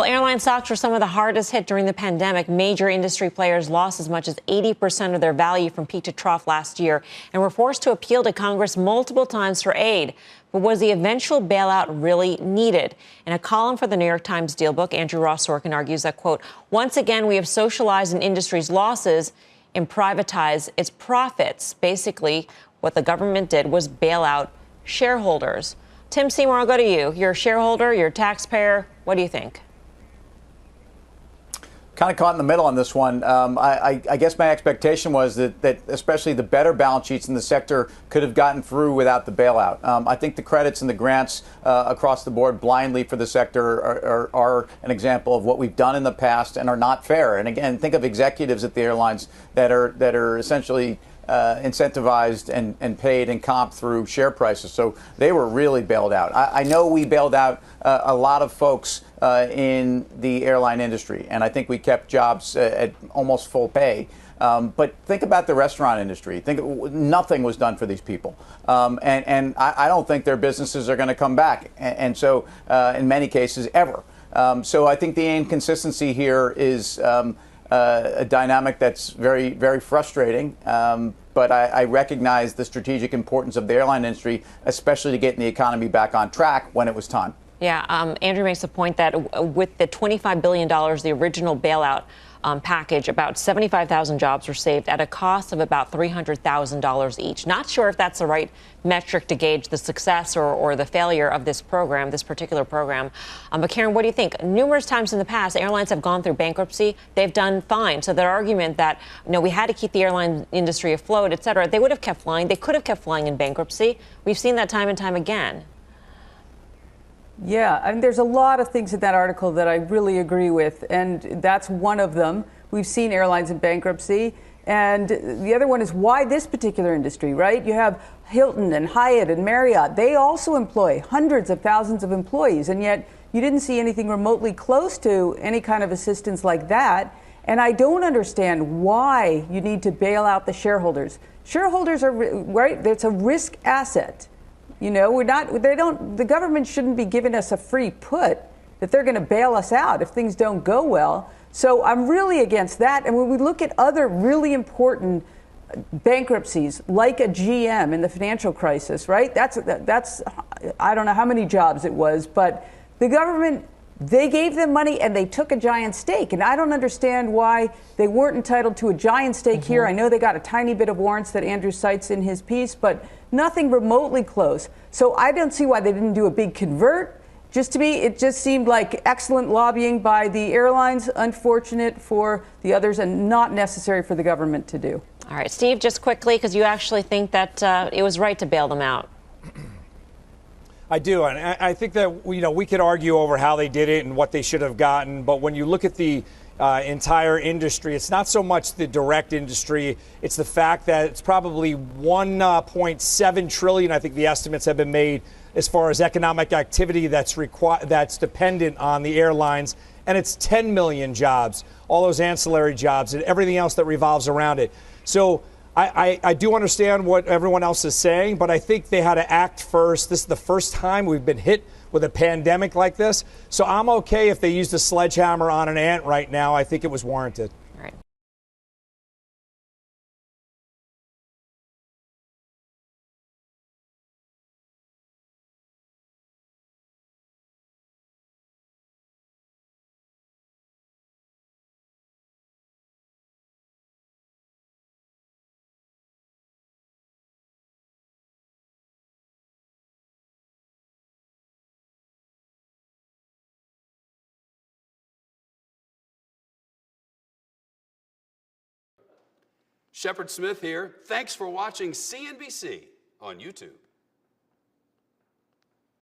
Well, airline stocks were some of the hardest hit during the pandemic. Major industry players lost as much as 80% of their value from peak to trough last year and were forced to appeal to Congress multiple times for aid. But was the eventual bailout really needed? In a column for the New York Times Dealbook, Andrew Ross Sorkin argues that, quote, once again, we have socialized an industry's losses and privatized its profits. Basically, what the government did was bail out shareholders. Tim Seymour, I'll go to you. You're a shareholder, you're a taxpayer. What do you think? Kind of caught in the middle on this one. I guess my expectation was that especially the better balance sheets in the sector could have gotten through without the bailout. I think the credits and the grants across the board blindly for the sector are an example of what we've done in the past and are not fair. And again, think of executives at the airlines that are essentially incentivized and paid and comp through share prices. So they were really bailed out. I know we bailed out a lot of folks in the airline industry, and I think we kept jobs at almost full pay. But think about the restaurant industry. Nothing was done for these people. And I don't think their businesses are going to come back. And so in many cases, ever. So I think the inconsistency here is a dynamic that's very, very frustrating. But I recognize the strategic importance of the airline industry, especially to getting the economy back on track when it was time. Yeah, Andrew makes the point that with the $25 billion, the original bailout package, about 75,000 jobs were saved at a cost of about $300,000 each. Not sure if that's the right metric to gauge the success or the failure of this program, this particular program. But Karen, what do you think? Numerous times in the past, airlines have gone through bankruptcy. They've done fine. So their argument that, we had to keep the airline industry afloat, et cetera, they would have kept flying. They could have kept flying in bankruptcy. We've seen that time and time again. Yeah, I mean, there's a lot of things in that article that I really agree with, and that's one of them. We've seen airlines in bankruptcy, and the other one is why this particular industry, right? You have Hilton and Hyatt and Marriott. They also employ hundreds of thousands of employees, and yet you didn't see anything remotely close to any kind of assistance like that. And I don't understand why you need to bail out the shareholders. Shareholders are, right, it's a risk asset. The government shouldn't be giving us a free put that they're going to bail us out if things don't go well. So I'm really against that. And when we look at other really important bankruptcies, like a GM in the financial crisis, right? That's I don't know how many jobs it was, but the government, they gave them money and they took a giant stake. And I don't understand why they weren't entitled to a giant stake here. I know they got a tiny bit of warrants that Andrew cites in his piece, but nothing remotely close. So I don't see why they didn't do a big convert. Just to me, it just seemed like excellent lobbying by the airlines, unfortunate for the others, and not necessary for the government to do. All right, Steve, just quickly, because you actually think that it was right to bail them out. I do, and I think that we could argue over how they did it and what they should have gotten, but when you look at the entire industry, it's not so much the direct industry, it's the fact that it's probably 1.7 trillion, I think the estimates have been made, as far as economic activity that's dependent on the airlines, and it's 10 million jobs, all those ancillary jobs and everything else that revolves around it. So I do understand what everyone else is saying, but I think they had to act first. This is the first time we've been hit with a pandemic like this. So I'm okay if they used a sledgehammer on an ant right now. I think it was warranted. All right. Shepard Smith here. Thanks for watching CNBC on YouTube.